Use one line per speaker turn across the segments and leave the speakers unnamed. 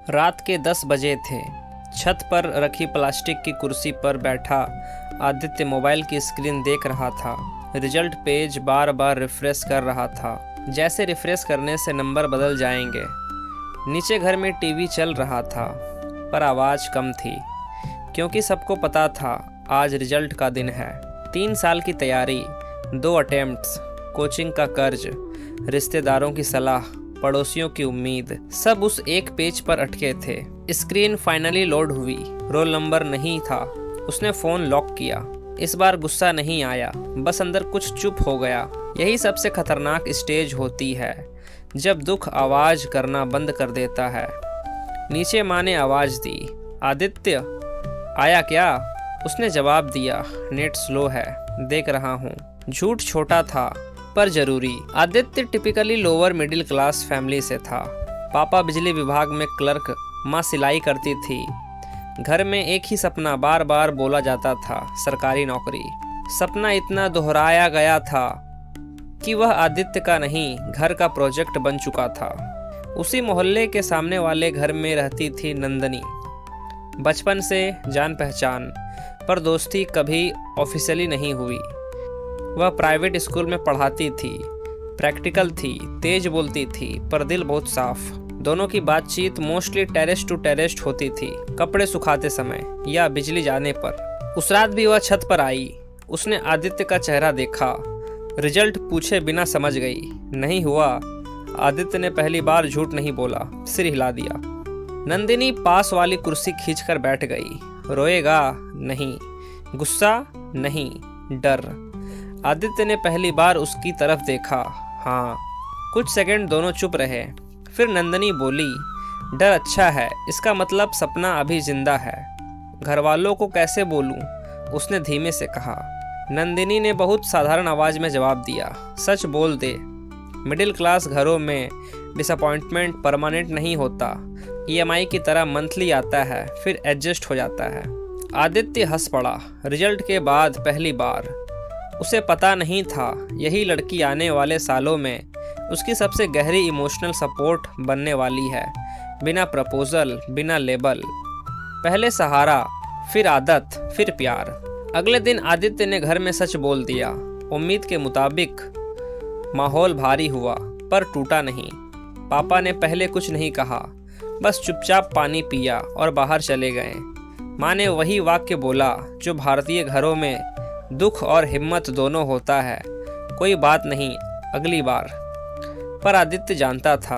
रात के 10 बजे थे। छत पर रखी प्लास्टिक की कुर्सी पर बैठा आदित्य मोबाइल की स्क्रीन देख रहा था। रिजल्ट पेज बार बार रिफ्रेश कर रहा था, जैसे रिफ्रेश करने से नंबर बदल जाएंगे। नीचे घर में टीवी चल रहा था, पर आवाज़ कम थी, क्योंकि सबको पता था आज रिजल्ट का दिन है। 3 साल की तैयारी, 2 अटेम्प्ट्स, कोचिंग का कर्ज, रिश्तेदारों की सलाह, पड़ोसियों की उम्मीद, सब उस एक पेज पर अटके थे। स्क्रीन फाइनली लोड हुई। रोल नंबर नहीं था। उसने फ़ोन लॉक किया। इस बार गुस्सा नहीं आया, बस अंदर कुछ चुप हो गया। यही सबसे खतरनाक स्टेज होती है, जब दुख आवाज़ करना बंद कर देता है। नीचे माँ ने आवाज़ दी, आदित्य आया क्या? उसने जवाब दिया, नेट स्लो है, देख रहा हूँ। झूठ छोटा था पर जरूरी। Aditya typically lower middle class family से था। पापा बिजली विभाग में क्लर्क, माँ सिलाई करती थी। घर में एक ही सपना बार बार बोला जाता था, सरकारी नौकरी। सपना इतना दोहराया गया था कि वह आदित्य का नहीं, घर का प्रोजेक्ट बन चुका था। उसी मोहल्ले के सामने वाले घर में रहती थी नंदनी। बचपन से जान पहचान, पर दोस्ती कभी ऑफिशियली नहीं हुई। वह प्राइवेट स्कूल में पढ़ाती थी, प्रैक्टिकल थी, तेज बोलती थी, पर दिल बहुत साफ। दोनों की बातचीत मोस्टली टेरेस टू टेरेस होती थी, कपड़े सुखाते समय या बिजली जाने पर। उस रात भी वह छत पर आई। उसने आदित्य का चेहरा देखा। रिजल्ट पूछे बिना समझ गई। नहीं हुआ। आदित्य ने पहली बार झूठ नहीं बोला, सिर हिला दिया। नंदिनी पास वाली कुर्सी खींचकर बैठ गई। रोएगा? नहीं। गुस्सा? नहीं, डर। आदित्य ने पहली बार उसकी तरफ देखा। हाँ। कुछ सेकंड दोनों चुप रहे। फिर नंदनी बोली, डर अच्छा है, इसका मतलब सपना अभी जिंदा है। घर वालों को कैसे बोलूं? उसने धीमे से कहा। नंदिनी ने बहुत साधारण आवाज में जवाब दिया, सच बोल दे। मिडिल क्लास घरों में डिसअपॉइंटमेंट परमानेंट नहीं होता। EMI की तरह मंथली आता है, फिर एडजस्ट हो जाता है। आदित्य हंस पड़ा। रिजल्ट के बाद पहली बार। उसे पता नहीं था यही लड़की आने वाले सालों में उसकी सबसे गहरी इमोशनल सपोर्ट बनने वाली है। बिना प्रपोजल, बिना लेबल। पहले सहारा, फिर आदत, फिर प्यार। अगले दिन आदित्य ने घर में सच बोल दिया। उम्मीद के मुताबिक माहौल भारी हुआ, पर टूटा नहीं। पापा ने पहले कुछ नहीं कहा, बस चुपचाप पानी पिया और बाहर चले गए। माँ ने वही वाक्य बोला जो भारतीय घरों में दुख और हिम्मत दोनों होता है, कोई बात नहीं, अगली बार। पर आदित्य जानता था,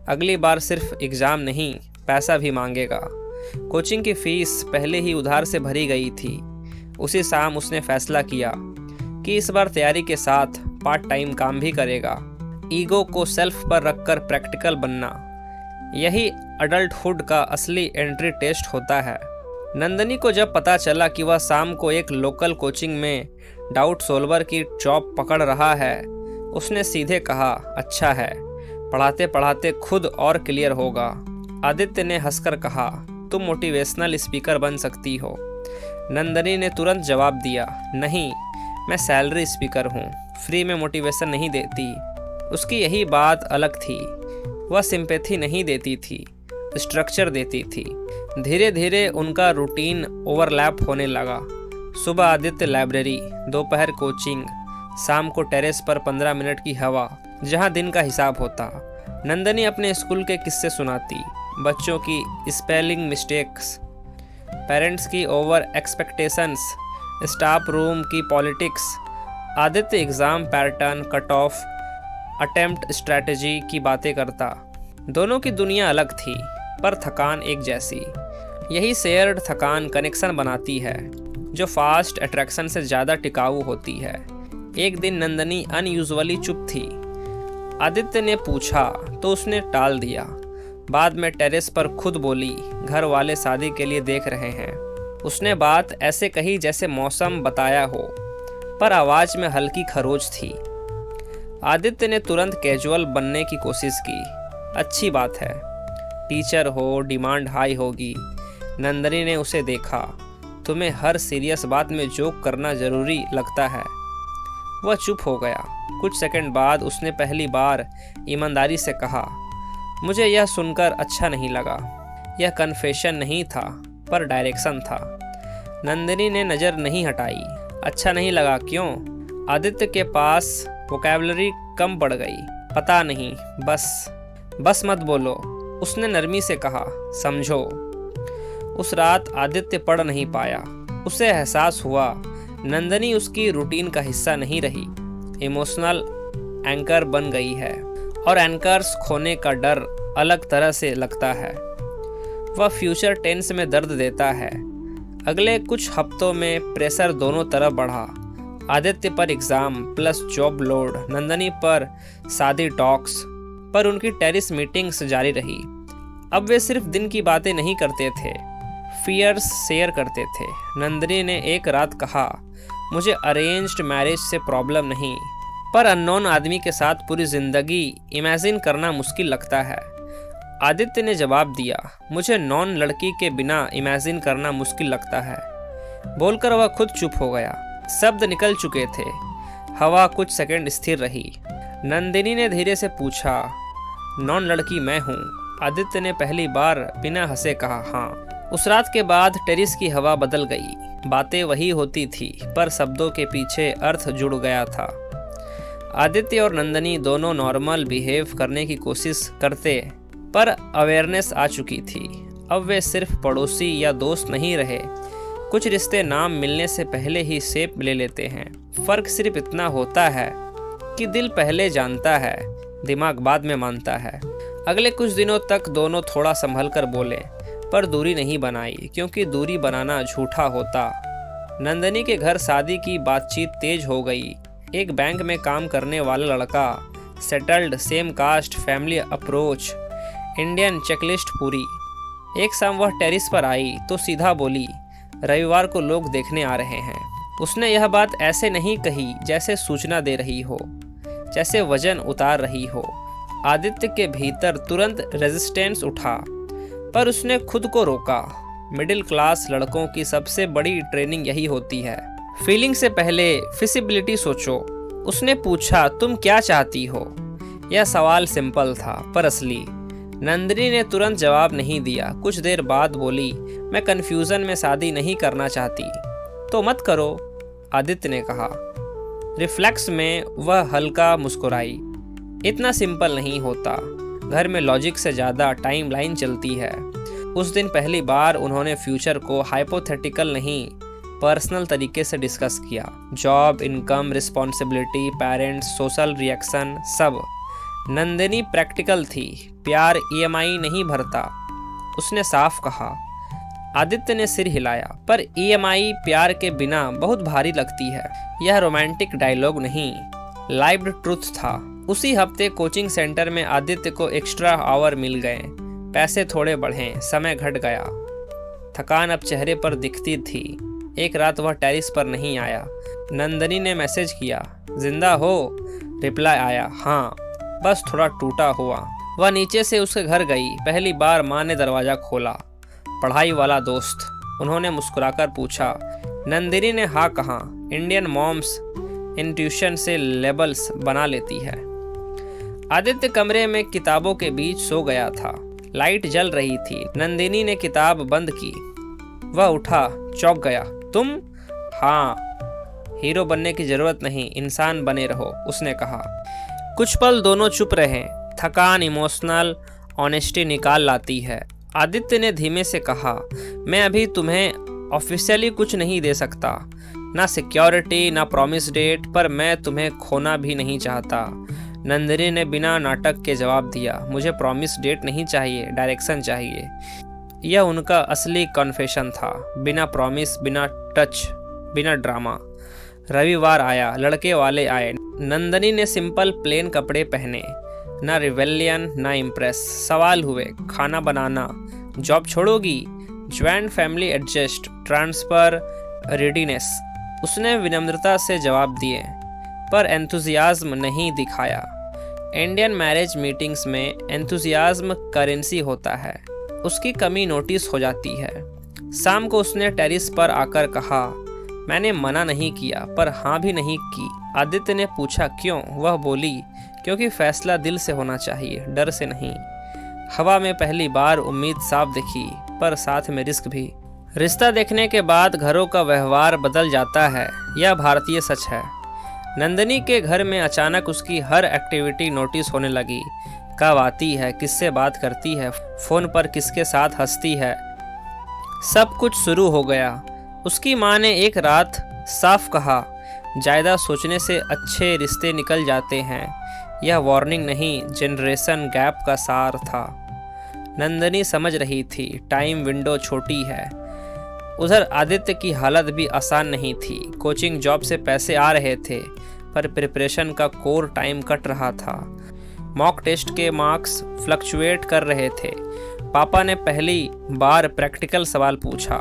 अगली बार सिर्फ एग्ज़ाम नहीं, पैसा भी मांगेगा। कोचिंग की फीस पहले ही उधार से भरी गई थी। उसी शाम उसने फैसला किया कि इस बार तैयारी के साथ पार्ट टाइम काम भी करेगा। ईगो को सेल्फ पर रखकर प्रैक्टिकल बनना, यही अडल्टहुड का असली एंट्री टेस्ट होता है। नंदनी को जब पता चला कि वह शाम को एक लोकल कोचिंग में डाउट सोल्वर की जॉब पकड़ रहा है, उसने सीधे कहा, अच्छा है, पढ़ाते पढ़ाते खुद और क्लियर होगा। आदित्य ने हंसकर कहा, तुम मोटिवेशनल स्पीकर बन सकती हो। नंदनी ने तुरंत जवाब दिया, नहीं, मैं सैलरी स्पीकर हूँ, फ्री में मोटिवेशन नहीं देती। उसकी यही बात अलग थी। वह सिंपैथी नहीं देती थी, स्ट्रक्चर देती थी। धीरे धीरे उनका रूटीन ओवरलैप होने लगा। सुबह आदित्य लाइब्रेरी, दोपहर कोचिंग, शाम को टेरेस पर 15 मिनट की हवा, जहां दिन का हिसाब होता। नंदनी अपने स्कूल के किस्से सुनाती, बच्चों की स्पेलिंग मिस्टेक्स, पेरेंट्स की ओवर एक्सपेक्टेशंस, स्टाफ रूम की politics. Aditya exam pattern, cut off, attempt strategy की बातें करता। दोनों की दुनिया अलग थी, पर थकान एक जैसी। यही शेयर्ड थकान कनेक्शन बनाती है, जो फास्ट अट्रैक्शन से ज़्यादा टिकाऊ होती है। एक दिन नंदनी अनयूजुअली चुप थी। आदित्य ने पूछा तो उसने टाल दिया। बाद में टेरेस पर खुद बोली, घर वाले शादी के लिए देख रहे हैं। उसने बात ऐसे कही जैसे मौसम बताया हो, पर आवाज़ में हल्की खरोच थी। आदित्य ने तुरंत कैजुअल बनने की कोशिश की। अच्छी बात है, टीचर हो, डिमांड हाई होगी। नंदनी ने उसे देखा। तुम्हें हर सीरियस बात में जोक करना ज़रूरी लगता है। वह चुप हो गया। कुछ सेकंड बाद उसने पहली बार ईमानदारी से कहा, मुझे यह सुनकर अच्छा नहीं लगा। यह कन्फेशन नहीं था पर डायरेक्शन था। नंदिनी ने नज़र नहीं हटाई। अच्छा नहीं लगा क्यों? आदित्य के पास वोकैबुलरी कम पड़ गई। पता नहीं, बस मत बोलो, उसने नरमी से कहा। समझो। उस रात आदित्य पढ़ नहीं पाया। उसे एहसास हुआ नंदिनी उसकी रूटीन का हिस्सा नहीं रही, इमोशनल एंकर बन गई है। और एंकर्स खोने का डर अलग तरह से लगता है। वह फ्यूचर टेंस में दर्द देता है। अगले कुछ हफ्तों में प्रेशर दोनों तरफ बढ़ा। आदित्य पर exam plus job load, Nandini पर शादी टॉक्स, पर उनकी टेरिस मीटिंग्स जारी रही। अब वे सिर्फ दिन की बातें नहीं करते थे, फियर्स शेयर करते थे। नंदिनी ने एक रात कहा, मुझे अरेंज्ड मैरिज से प्रॉब्लम नहीं, पर अननोन आदमी के साथ पूरी ज़िंदगी इमेजिन करना मुश्किल लगता है। आदित्य ने जवाब दिया, मुझे नॉन लड़की के बिना इमेजिन करना मुश्किल लगता है। बोलकर वह खुद चुप हो गया। शब्द निकल चुके थे। हवा कुछ सेकंड स्थिर रही। नंदिनी ने धीरे से पूछा, नॉन लड़की मैं हूँ? आदित्य ने पहली बार बिना हंसे कहा, हाँ। उस रात के बाद टेरिस की हवा बदल गई। बातें वही होती थी, पर शब्दों के पीछे अर्थ जुड़ गया था। आदित्य और नंदिनी दोनों नॉर्मल बिहेव करने की कोशिश करते, पर अवेयरनेस आ चुकी थी। अब वे सिर्फ पड़ोसी या दोस्त नहीं रहे। कुछ रिश्ते नाम मिलने से पहले ही शेप ले लेते हैं। फ़र्क सिर्फ इतना होता है कि दिल पहले जानता है, दिमाग बाद में मानता है। अगले कुछ दिनों तक दोनों थोड़ा संभल कर बोले, पर दूरी नहीं बनाई, क्योंकि दूरी बनाना झूठा होता। नंदिनी के घर शादी की बातचीत तेज हो गई। एक बैंक में काम करने वाला लड़का, settled, same caste, family approach, Indian checklist पूरी। एक शाम वह टेरिस पर आई तो सीधा बोली, रविवार को लोग देखने आ रहे हैं। उसने यह बात ऐसे नहीं कही जैसे सूचना दे रही हो, जैसे वजन उतार रही हो। आदित्य के भीतर तुरंत रेजिस्टेंस उठा, पर उसने खुद को रोका। मिडिल क्लास लड़कों की सबसे बड़ी ट्रेनिंग यही होती है, फीलिंग से पहले फिजिबिलिटी सोचो। उसने पूछा, तुम क्या चाहती हो? यह सवाल सिंपल था पर असली। नंदिनी ने तुरंत जवाब नहीं दिया। कुछ देर बाद बोली, मैं कन्फ्यूज़न में शादी नहीं करना चाहती। तो मत करो, आदित्य ने कहा। रिफ्लेक्स में वह हल्का मुस्कुराई। इतना सिंपल नहीं होता। घर में लॉजिक से ज़्यादा टाइम लाइन चलती है। उस दिन पहली बार उन्होंने फ्यूचर को हाइपोथेटिकल नहीं, पर्सनल तरीके से डिस्कस किया। Job, income, responsibility, parents, social reaction, सब। नंदिनी प्रैक्टिकल थी। प्यार EMI नहीं भरता, उसने साफ कहा। आदित्य ने सिर हिलाया, पर EMI प्यार के बिना बहुत भारी लगती है। यह रोमांटिक डायलॉग नहीं, लाइव्ड ट्रुथ था। उसी हफ्ते कोचिंग सेंटर में आदित्य को एक्स्ट्रा आवर मिल गए। पैसे थोड़े बढ़े, समय घट गया। थकान अब चेहरे पर दिखती थी। एक रात वह टेरिस पर नहीं आया। नंदिनी ने मैसेज किया, जिंदा हो? रिप्लाई आया, हाँ, बस थोड़ा टूटा हुआ। वह नीचे से उसके घर गई। पहली बार माँ ने दरवाज़ा खोला। पढ़ाई वाला दोस्त, उन्होंने मुस्कुराकर पूछा। नंदिनी ने हाँ कहा। इंडियन मॉम्स इंट्यूशन से लेबल्स बना लेती है। आदित्य कमरे में किताबों के बीच सो गया था। लाइट जल रही थी। नंदिनी ने किताब बंद की। वह उठा, चौंक गया। तुम? हाँ, हीरो बनने की जरूरत नहीं, इंसान बने रहो, उसने कहा। कुछ पल दोनों चुप रहे। थकान इमोशनल ऑनेस्टी निकाल लाती है। आदित्य ने धीमे से कहा, मैं अभी तुम्हें ऑफिशियली कुछ नहीं दे सकता, ना सिक्योरिटी ना प्रॉमिस डेट, पर मैं तुम्हें खोना भी नहीं चाहता। नंदिनी ने बिना नाटक के जवाब दिया, मुझे प्रॉमिस डेट नहीं चाहिए, डायरेक्शन चाहिए। यह उनका असली कन्फेशन था, बिना प्रॉमिस, बिना टच, बिना ड्रामा। रविवार आया, लड़के वाले आए। नंदिनी ने सिंपल प्लेन कपड़े पहने, ना रिवेलियन ना इम्प्रेस। सवाल हुए, खाना बनाना, जॉब छोड़ोगी, joint family adjust, transfer, readiness. उसने विनम्रता से जवाब दिए, पर एंथुजियाज्म नहीं दिखाया। इंडियन मैरिज मीटिंग्स में एंथुजियाज्म करेंसी होता है। उसकी कमी नोटिस हो जाती है। शाम को उसने टेरिस पर आकर कहा, मैंने मना नहीं किया, पर हाँ भी नहीं की। आदित्य ने पूछा, क्यों? वह बोली, क्योंकि फैसला दिल से होना चाहिए, डर से नहीं। हवा में पहली बार उम्मीद साफ दिखी, पर साथ में रिस्क भी। रिश्ता देखने के बाद घरों का व्यवहार बदल जाता है, यह भारतीय सच है। नंदिनी के घर में अचानक उसकी हर एक्टिविटी नोटिस होने लगी। कब आती है, किससे बात करती है, फ़ोन पर किसके साथ हंसती है, सब कुछ शुरू हो गया। उसकी माँ ने एक रात साफ कहा, ज़्यादा सोचने से अच्छे रिश्ते निकल जाते हैं। यह वार्निंग नहीं, जनरेशन गैप का सार था। नंदिनी समझ रही थी, टाइम विंडो छोटी है। उधर आदित्य की हालत भी आसान नहीं थी। कोचिंग जॉब से पैसे आ रहे थे, पर प्रिपरेशन का कोर टाइम कट रहा था। मॉक टेस्ट के मार्क्स फ्लक्चुएट कर रहे थे। पापा ने पहली बार प्रैक्टिकल सवाल पूछा।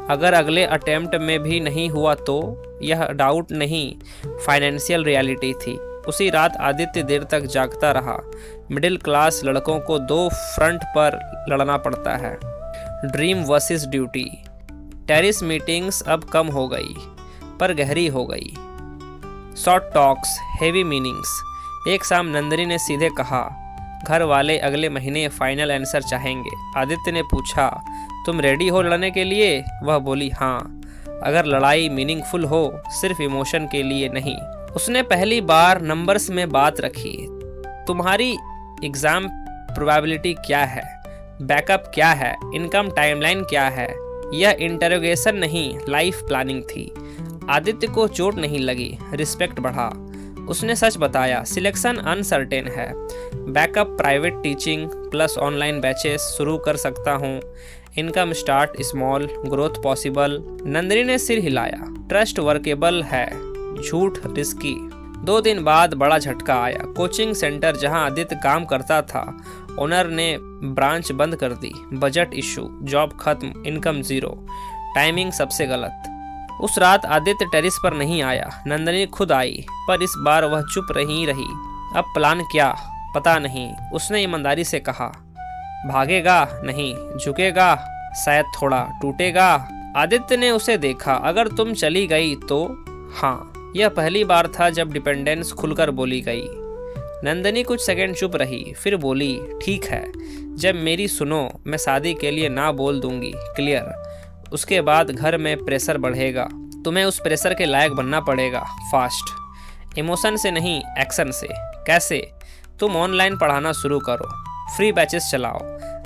अगर अगले अटेम्प्ट में भी नहीं हुआ तो? यह डाउट नहीं, फाइनेंशियल रियलिटी थी। उसी रात आदित्य देर तक जागता रहा। मिडिल क्लास लड़कों को दो फ्रंट पर लड़ना पड़ता है, dream versus duty. Terrace meetings अब कम हो गई, पर गहरी हो गई। Short talks, heavy meanings. एक शाम नंदिनी ने सीधे कहा, घर वाले अगले महीने फाइनल आंसर चाहेंगे। आदित्य ने पूछा, तुम रेडी हो लड़ने के लिए? वह बोली, हाँ, अगर लड़ाई मीनिंगफुल हो, सिर्फ इमोशन के लिए नहीं। उसने पहली बार नंबर्स में बात रखी। तुम्हारी एग्ज़ाम प्रोबेबिलिटी क्या है? बैकअप क्या है? इनकम टाइमलाइन क्या है? यह इंटरोगेशन नहीं, लाइफ प्लानिंग थी। आदित्य को चोट नहीं लगी, रिस्पेक्ट बढ़ा। उसने सच बताया, सिलेक्शन अनसर्टेन है। Backup private teaching plus online batches शुरू कर सकता हूँ। Income start small, growth possible. Nandini ने सिर हिलाया। ट्रस्ट वर्केबल है, झूठ रिस्की। 2 दिन बाद बड़ा झटका आया। कोचिंग सेंटर जहां आदित्य काम करता था, ओनर ने ब्रांच बंद कर दी। बजट इशू, जॉब खत्म, इनकम ज़ीरो, टाइमिंग सबसे गलत। उस रात आदित्य टेरिस पर नहीं आया। नंदिनी खुद आई, पर इस बार वह चुप नहीं रही। अब प्लान क्या, पता नहीं। उसने ईमानदारी से कहा, भागेगा नहीं, झुकेगा, शायद थोड़ा टूटेगा। आदित्य ने उसे देखा, अगर तुम चली गई तो? हाँ। यह पहली बार था जब डिपेंडेंस खुलकर बोली गई। नंदिनी कुछ सेकंड चुप रही, फिर बोली, ठीक है, जब मेरी सुनो, मैं शादी के लिए ना बोल दूंगी, क्लियर। उसके बाद घर में प्रेशर बढ़ेगा। तुम्हें उस प्रेशर के लायक बनना पड़ेगा, फास्ट। इमोशन से नहीं, एक्शन से। कैसे? तुम ऑनलाइन पढ़ाना शुरू करो, फ्री बैचेस चलाओ,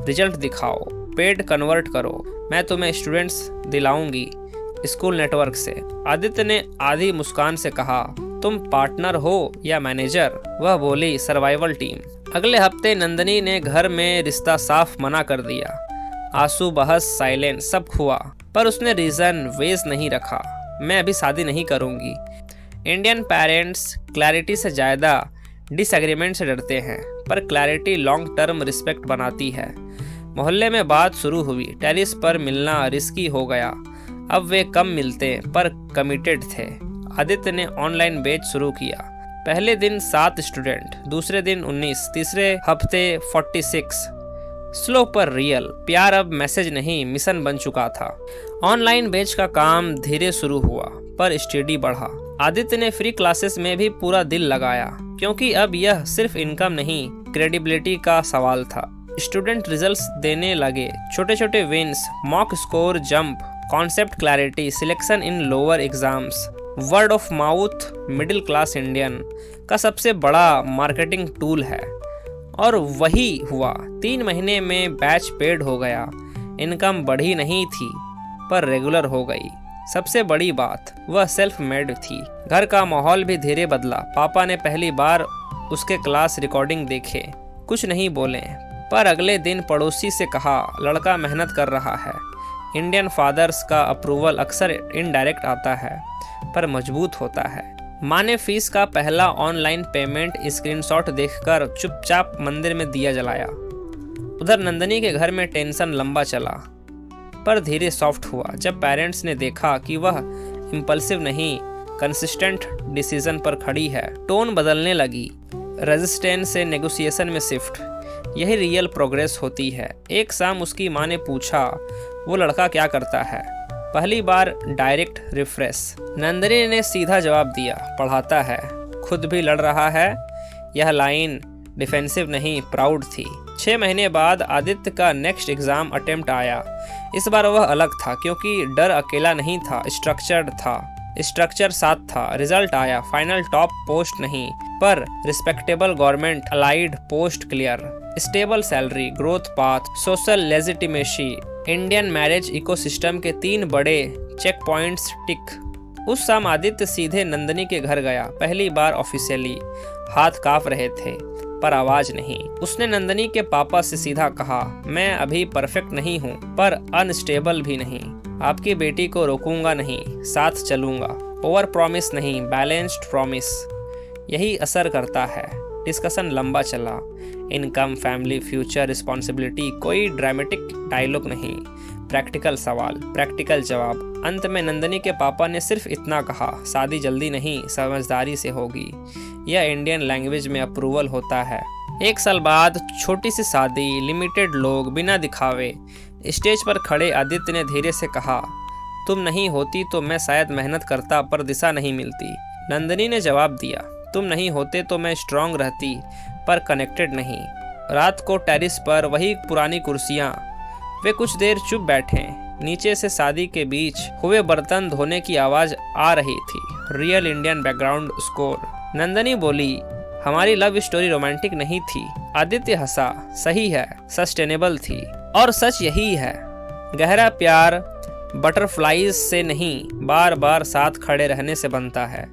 रिजल्ट दिखाओ, पेड कन्वर्ट करो। मैं तुम्हें स्टूडेंट्स दिलाऊंगी स्कूल नेटवर्क से। आदित्य ने आधी मुस्कान से कहा, तुम पार्टनर हो या मैनेजर? वह बोली, सर्वाइवल टीम। अगले हफ्ते नंदिनी ने घर में रिश्ता साफ मना कर दिया। आंसू, बहस, साइलेंस, सब हुआ, पर उसने रीजन वेज नहीं रखा। मैं अभी शादी नहीं करूंगी। इंडियन पेरेंट्स क्लैरिटी से ज़्यादा डिसएग्रीमेंट से डरते हैं, पर क्लैरिटी लॉन्ग टर्म रिस्पेक्ट बनाती है। मोहल्ले में बात शुरू हुई। टेरिस पर मिलना रिस्की हो गया। अब वे कम मिलते, पर कमिटेड थे। आदित्य ने ऑनलाइन बैच शुरू किया। पहले दिन 7 स्टूडेंट, दूसरे दिन 19, तीसरे हफ्ते 46। स्लो पर रियल। प्यार अब मैसेज नहीं, मिशन बन चुका था। ऑनलाइन बैच का काम धीरे शुरू हुआ, पर स्टडी बढ़ा। आदित्य ने फ्री क्लासेस में भी पूरा दिल लगाया, क्योंकि अब यह सिर्फ इनकम नहीं, क्रेडिबिलिटी का सवाल था। स्टूडेंट रिजल्ट्स देने लगे, छोटे छोटे wins, mock score jump, concept clarity, selection in lower exams. Word of mouth middle class Indian का सबसे बड़ा मार्केटिंग टूल है, और वही हुआ। 3 महीने में बैच पेड हो गया। इनकम बढ़ी नहीं थी, पर रेगुलर हो गई। सबसे बड़ी बात, वह सेल्फ मेड थी। घर का माहौल भी धीरे बदला। पापा ने पहली बार उसके क्लास रिकॉर्डिंग देखे। कुछ नहीं बोले, पर अगले दिन पड़ोसी से कहा, लड़का मेहनत कर रहा है। इंडियन फादर्स का अप्रूवल अक्सर इनडायरेक्ट आता है, पर मजबूत होता है। माँ ने फीस का पहला ऑनलाइन पेमेंट स्क्रीनशॉट देखकर चुपचाप मंदिर में दिया जलाया। उधर नंदिनी के घर में टेंशन लंबा चला, पर धीरे सॉफ्ट हुआ जब पेरेंट्स ने देखा कि वह इम्पल्सिव नहीं, कंसिस्टेंट डिसीजन पर खड़ी है। टोन बदलने लगी, रेजिस्टेंस से नेगोशिएशन में शिफ्ट। यही रियल प्रोग्रेस होती है। एक शाम उसकी माँ ने पूछा, वो लड़का क्या करता है? पहली बार डायरेक्ट रिफ्रेश। नंदिनी ने सीधा जवाब दिया, पढ़ाता है, खुद भी लड़ रहा है। यह लाइन डिफेंसिव नहीं, प्राउड थी। 6 महीने बाद आदित्य का नेक्स्ट एग्जाम अटेम्प्ट आया। इस बार वह अलग था क्योंकि डर अकेला नहीं था, स्ट्रक्चर्ड था। स्ट्रक्चर साथ था। रिजल्ट आया, फाइनल टॉप पोस्ट नहीं पर respectable government allied post clear, stable salary, growth path, social legitimacy, Indian marriage ecosystem के 3 बड़े चेक पॉइंट्स टिक। उस शाम आदित्य सीधे नंदिनी के घर गया, पहली बार ऑफिशियली। हाथ कांप रहे थे पर आवाज नहीं। उसने नंदिनी के पापा से सीधा कहा, मैं अभी परफेक्ट नहीं हूँ पर अनस्टेबल भी नहीं। आपकी बेटी को रोकूंगा नहीं, साथ चलूंगा। ओवर प्रॉमिस नहीं, बैलेंस्ड प्रॉमिस। यही असर करता है। डिस्कशन लंबा चला। Income, family, future, responsibility. कोई ड्रामेटिक डायलॉग नहीं, प्रैक्टिकल सवाल, प्रैक्टिकल जवाब। अंत में नंदिनी के पापा ने सिर्फ इतना कहा, शादी जल्दी नहीं, समझदारी से होगी। यह इंडियन लैंग्वेज में अप्रूवल होता है। 1 साल बाद छोटी सी शादी, लिमिटेड लोग, बिना दिखावे। स्टेज पर खड़े आदित्य ने धीरे से कहा, तुम नहीं होती तो मैं शायद मेहनत करता पर दिशा नहीं मिलती। नंदिनी ने जवाब दिया, तुम नहीं होते तो मैं स्ट्रांग रहती पर कनेक्टेड नहीं। रात को टेरिस पर वही पुरानी कुर्सियाँ। वे कुछ देर चुप बैठे। नीचे से शादी के बीच हुए बर्तन धोने की आवाज आ रही थी। Real Indian background score. Nandini बोली, हमारी लव स्टोरी रोमांटिक नहीं थी। आदित्य हंसा, सही है, सस्टेनेबल थी। और सच यही है, गहरा प्यार बटरफ्लाइज से नहीं, बार बार साथ खड़े रहने से बनता है।